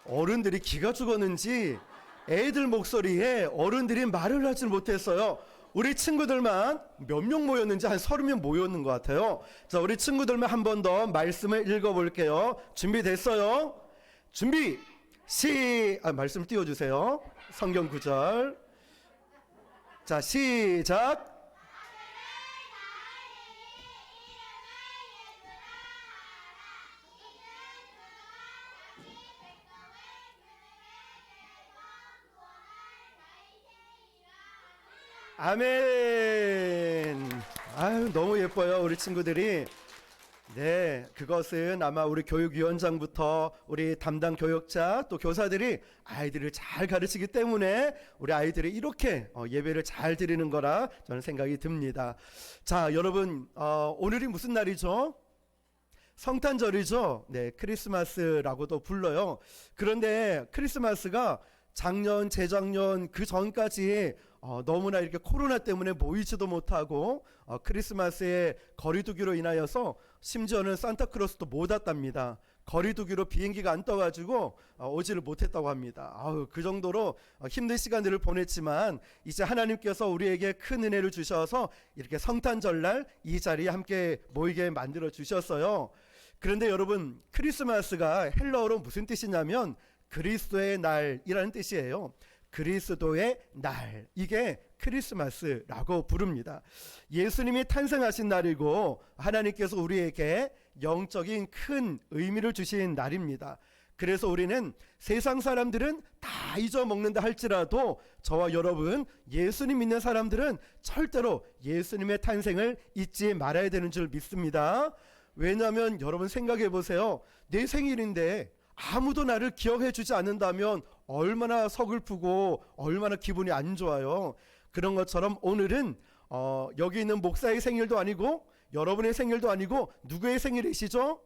어른들이 기가 죽었는지 애들 목소리에 어른들이 말을 하지 못했어요. 우리 친구들만 몇 명 모였는지 한 30명 모였는 것 같아요. 자, 우리 친구들만 한 번 더 말씀을 읽어볼게요. 준비됐어요? 준비! 말씀 띄워주세요. 성경 구절. 자, 시작! 아멘. 아유, 너무 예뻐요, 우리 친구들이. 네, 그것은 아마 우리 교육위원장부터 우리 담당 교역자 또 교사들이 아이들을 잘 가르치기 때문에 우리 아이들이 이렇게 예배를 잘 드리는 거라 저는 생각이 듭니다. 자, 여러분, 오늘이 무슨 날이죠? 성탄절이죠. 네, 크리스마스라고도 불러요. 그런데 크리스마스가 작년, 재작년 그 전까지 너무나 이렇게 코로나 때문에 모이지도 못하고 크리스마스에 거리두기로 인하여서 심지어는 산타크로스도 못 왔답니다. 거리두기로 비행기가 안 떠가지고 오지를 못했다고 합니다. 그 정도로 힘든 시간들을 보냈지만 이제 하나님께서 우리에게 큰 은혜를 주셔서 이렇게 성탄절날 이 자리에 함께 모이게 만들어 주셨어요. 그런데 여러분, 크리스마스가 헬라어로 무슨 뜻이냐면 그리스도의 날이라는 뜻이에요. 그리스도의 날, 이게 크리스마스라고 부릅니다. 예수님이 탄생하신 날이고 하나님께서 우리에게 영적인 큰 의미를 주신 날입니다. 그래서 우리는 세상 사람들은 다 잊어먹는다 할지라도 저와 여러분, 예수님 믿는 사람들은 절대로 예수님의 탄생을 잊지 말아야 되는 줄 믿습니다. 왜냐하면 여러분 생각해 보세요. 내 생일인데 아무도 나를 기억해 주지 않는다면 얼마나 서글프고 얼마나 기분이 안 좋아요. 그런 것처럼 오늘은 여기 있는 목사의 생일도 아니고 여러분의 생일도 아니고 누구의 생일이시죠?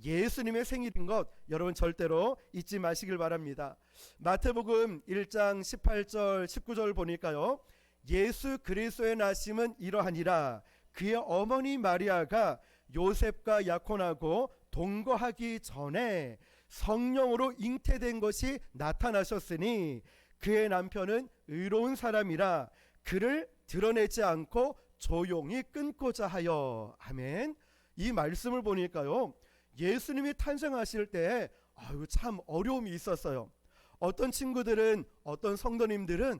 예수님의 생일인 것 여러분 절대로 잊지 마시길 바랍니다. 마태복음 1장 18절 19절 보니까요, 예수 그리스도의 나심은 이러하니라. 그의 어머니 마리아가 요셉과 약혼하고 동거하기 전에 성령으로 잉태된 것이 나타나셨으니 그의 남편은 의로운 사람이라 그를 드러내지 않고 조용히 끊고자 하여. 아멘. 이 말씀을 보니까요, 예수님이 탄생하실 때 참 어려움이 있었어요. 어떤 친구들은, 어떤 성도님들은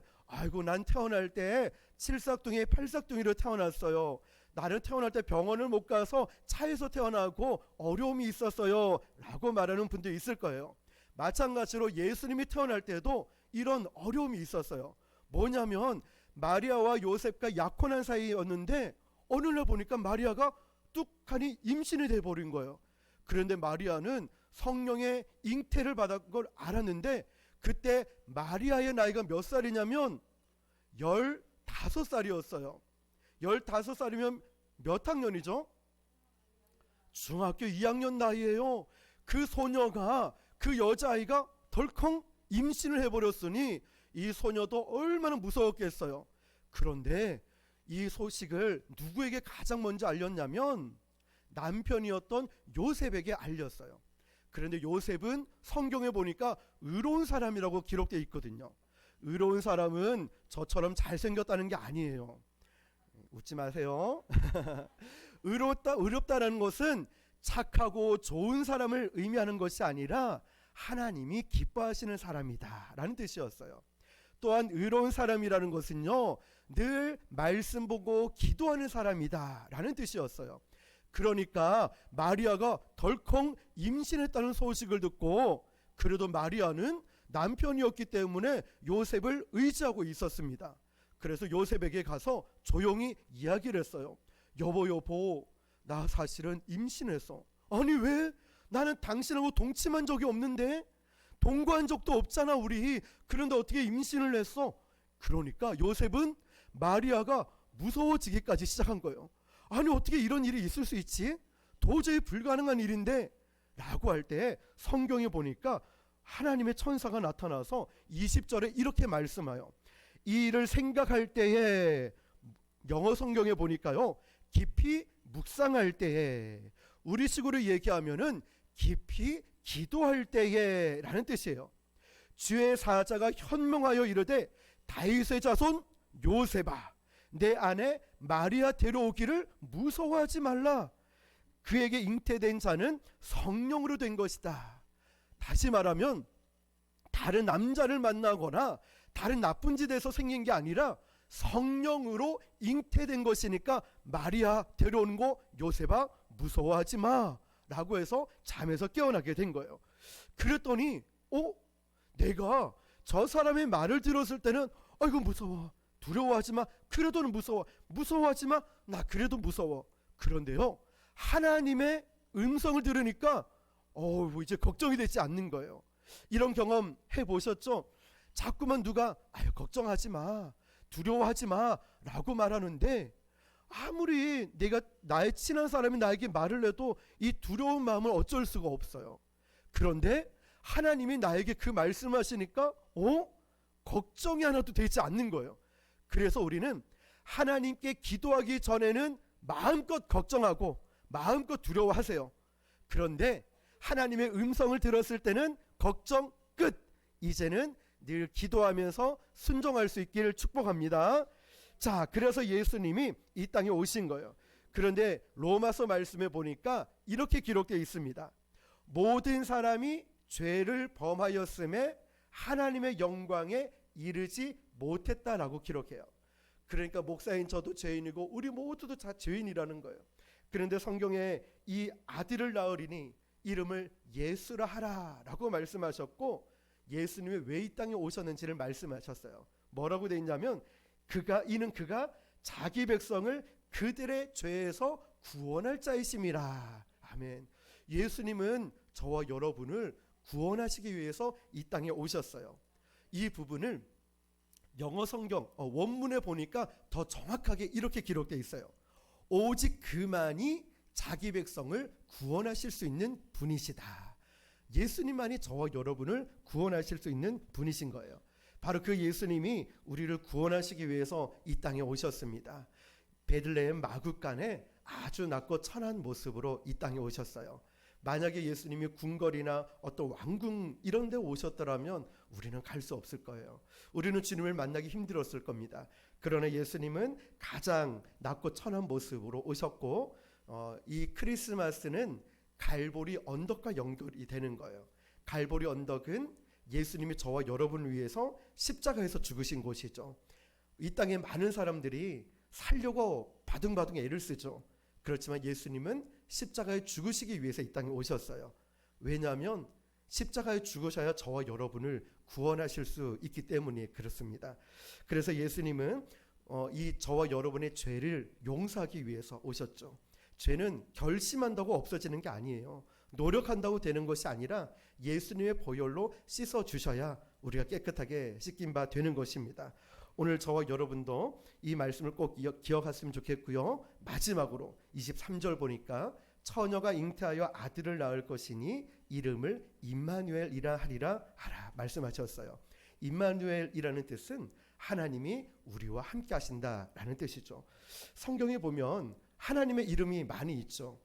난 태어날 때 칠삭둥이 팔삭둥이로 태어났어요. 나는 태어날 때 병원을 못 가서 차에서 태어나고 어려움이 있었어요 라고 말하는 분도 있을 거예요. 마찬가지로 예수님이 태어날 때도 이런 어려움이 있었어요. 뭐냐면 마리아와 요셉과 약혼한 사이였는데 어느 날 보니까 마리아가 뚝하니 임신이 돼버린 거예요. 그런데 마리아는 성령의 잉태를 받은 걸 알았는데 그때 마리아의 나이가 몇 살이냐면 15살이었어요. 15살이면 몇 학년이죠? 중학교 2학년 나이에요. 그 소녀가, 그 여자아이가 덜컹 임신을 해버렸으니 이 소녀도 얼마나 무서웠겠어요. 그런데 이 소식을 누구에게 가장 먼저 알렸냐면 남편이었던 요셉에게 알렸어요. 그런데 요셉은 성경에 보니까 의로운 사람이라고 기록되어 있거든요. 의로운 사람은 저처럼 잘생겼다는 게 아니에요. 웃지 마세요. 의롭다라는 것은 착하고 좋은 사람을 의미하는 것이 아니라 하나님이 기뻐하시는 사람이다 라는 뜻이었어요. 또한 의로운 사람이라는 것은요, 늘 말씀 보고 기도하는 사람이다 라는 뜻이었어요. 그러니까 마리아가 덜컹 임신했다는 소식을 듣고 그래도 마리아는 남편이었기 때문에 요셉을 의지하고 있었습니다. 그래서 요셉에게 가서 조용히 이야기를 했어요. 여보, 나 사실은 임신했어. 아니 왜? 나는 당신하고 동침한 적이 없는데, 동거한 적도 없잖아 우리. 그런데 어떻게 임신을 했어? 그러니까 요셉은 마리아가 무서워지기까지 시작한 거예요. 아니 어떻게 이런 일이 있을 수 있지? 도저히 불가능한 일인데 라고 할 때 성경에 보니까 하나님의 천사가 나타나서 20절에 이렇게 말씀해요. 이 일을 생각할 때에, 영어 성경에 보니까요, 깊이 묵상할 때에, 우리식으로 얘기하면은 깊이 기도할 때에 라는 뜻이에요. 주의 사자가 현명하여 이르되 다윗의 자손 요셉아 내 아내 마리아 데려오기를 무서워하지 말라. 그에게 잉태된 자는 성령으로 된 것이다. 다시 말하면 다른 남자를 만나거나 다른 나쁜 짓에서 생긴 게 아니라 성령으로 잉태된 것이니까 마리아 데려오는 거 요셉아 무서워하지 마 라고 해서 잠에서 깨어나게 된 거예요. 그랬더니 내가 저 사람의 말을 들었을 때는 아이고 무서워, 두려워하지 마, 그래도는 무서워, 무서워하지 마, 나 그래도 무서워. 그런데요 하나님의 음성을 들으니까 이제 걱정이 되지 않는 거예요. 이런 경험 해보셨죠? 자꾸만 누가 걱정하지 마, 두려워하지 마 라고 말하는데 아무리 내가 나의 친한 사람이 나에게 말을 해도 이 두려운 마음을 어쩔 수가 없어요. 그런데 하나님이 나에게 그 말씀하시니까 걱정이 하나도 되지 않는 거예요. 그래서 우리는 하나님께 기도하기 전에는 마음껏 걱정하고 마음껏 두려워하세요. 그런데 하나님의 음성을 들었을 때는 걱정 끝. 이제는 늘 기도하면서 순종할 수 있기를 축복합니다. 자, 그래서 예수님이 이 땅에 오신 거예요. 그런데 로마서 말씀에 보니까 이렇게 기록되어 있습니다. 모든 사람이 죄를 범하였음에 하나님의 영광에 이르지 못했다라고 기록해요. 그러니까 목사인 저도 죄인이고 우리 모두도 다 죄인이라는 거예요. 그런데 성경에 이 아들을 낳으리니 이름을 예수라 하라 라고 말씀하셨고 예수님이 왜 이 땅에 오셨는지를 말씀하셨어요. 뭐라고 되어 있냐면 이는 그가 자기 백성을 그들의 죄에서 구원할 자이심이라. 아멘. 예수님은 저와 여러분을 구원하시기 위해서 이 땅에 오셨어요. 이 부분을 영어 성경 원문에 보니까 더 정확하게 이렇게 기록되어 있어요. 오직 그만이 자기 백성을 구원하실 수 있는 분이시다. 예수님만이 저와 여러분을 구원하실 수 있는 분이신 거예요. 바로 그 예수님이 우리를 구원하시기 위해서 이 땅에 오셨습니다. 베들레헴 마구간에 아주 낮고 천한 모습으로 이 땅에 오셨어요. 만약에 예수님이 궁궐이나 어떤 왕궁 이런 데 오셨더라면 우리는 갈 수 없을 거예요. 우리는 주님을 만나기 힘들었을 겁니다. 그러나 예수님은 가장 낮고 천한 모습으로 오셨고 이 크리스마스는 갈보리 언덕과 연결이 되는 거예요. 갈보리 언덕은 예수님이 저와 여러분을 위해서 십자가에서 죽으신 곳이죠. 이 땅에 많은 사람들이 살려고 바둥바둥 애를 쓰죠. 그렇지만 예수님은 십자가에 죽으시기 위해서 이 땅에 오셨어요. 왜냐하면 십자가에 죽으셔야 저와 여러분을 구원하실 수 있기 때문에 그렇습니다. 그래서 예수님은 이 저와 여러분의 죄를 용서하기 위해서 오셨죠. 죄는 결심한다고 없어지는 게 아니에요. 노력한다고 되는 것이 아니라 예수님의 보혈로 씻어 주셔야 우리가 깨끗하게 씻긴 바 되는 것입니다. 오늘 저와 여러분도 이 말씀을 꼭 기억했으면 좋겠고요. 마지막으로 23절 보니까 처녀가 잉태하여 아들을 낳을 것이니 이름을 임마누엘이라 하리라 하라 말씀하셨어요. 임마누엘이라는 뜻은 하나님이 우리와 함께 하신다라는 뜻이죠. 성경에 보면 하나님의 이름이 많이 있죠.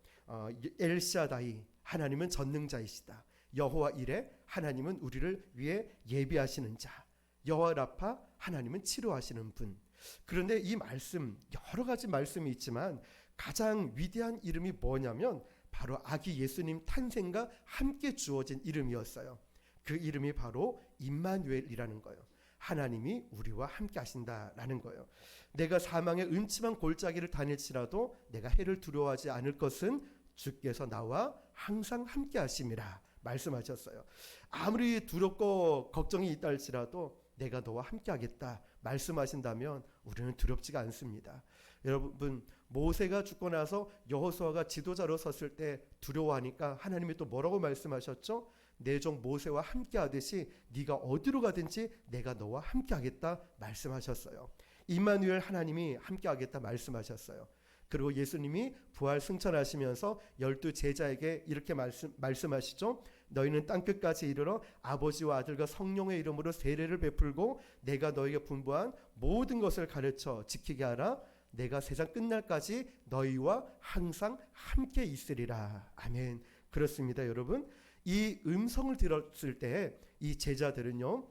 엘샤다이 하나님은 전능자이시다. 여호와 이레 하나님은 우리를 위해 예비하시는 자. 여호와 라파 하나님은 치료하시는 분. 그런데 이 말씀 여러 가지 말씀이 있지만 가장 위대한 이름이 뭐냐면 바로 아기 예수님 탄생과 함께 주어진 이름이었어요. 그 이름이 바로 임마누엘이라는 거예요. 하나님이 우리와 함께 하신다라는 거예요. 내가 사망의 음침한 골짜기를 다닐지라도 내가 해를 두려워하지 않을 것은 주께서 나와 항상 함께 하심이라 말씀하셨어요. 아무리 두렵고 걱정이 있다 할지라도 내가 너와 함께 하겠다 말씀하신다면 우리는 두렵지가 않습니다. 여러분 모세가 죽고 나서 여호수아가 지도자로 섰을 때 두려워하니까 하나님이 또 뭐라고 말씀하셨죠? 내 종 모세와 함께 하듯이 네가 어디로 가든지 내가 너와 함께 하겠다 말씀하셨어요. 임마누엘 하나님이 함께 하겠다 말씀하셨어요. 그리고 예수님이 부활 승천하시면서 12 제자에게 이렇게 말씀하시죠. 너희는 땅끝까지 이르러 아버지와 아들과 성령의 이름으로 세례를 베풀고 내가 너희에게 분부한 모든 것을 가르쳐 지키게 하라. 내가 세상 끝날까지 너희와 항상 함께 있으리라. 아멘. 그렇습니다, 여러분. 이 음성을 들었을 때 이 제자들은요,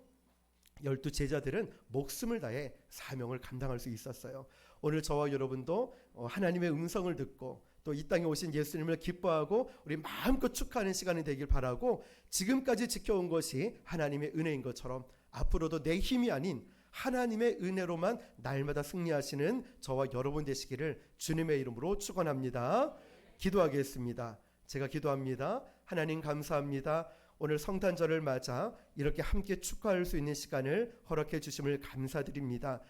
12제자들은 목숨을 다해 사명을 감당할 수 있었어요. 오늘 저와 여러분도 하나님의 음성을 듣고 또 이 땅에 오신 예수님을 기뻐하고 우리 마음껏 축하하는 시간이 되길 바라고, 지금까지 지켜온 것이 하나님의 은혜인 것처럼 앞으로도 내 힘이 아닌 하나님의 은혜로만 날마다 승리하시는 저와 여러분 되시기를 주님의 이름으로 축원합니다. 기도하겠습니다. 제가 기도합니다. 하나님 감사합니다. 오늘 성탄절을 맞아 이렇게 함께 축하할 수 있는 시간을 허락해 주심을 감사드립니다.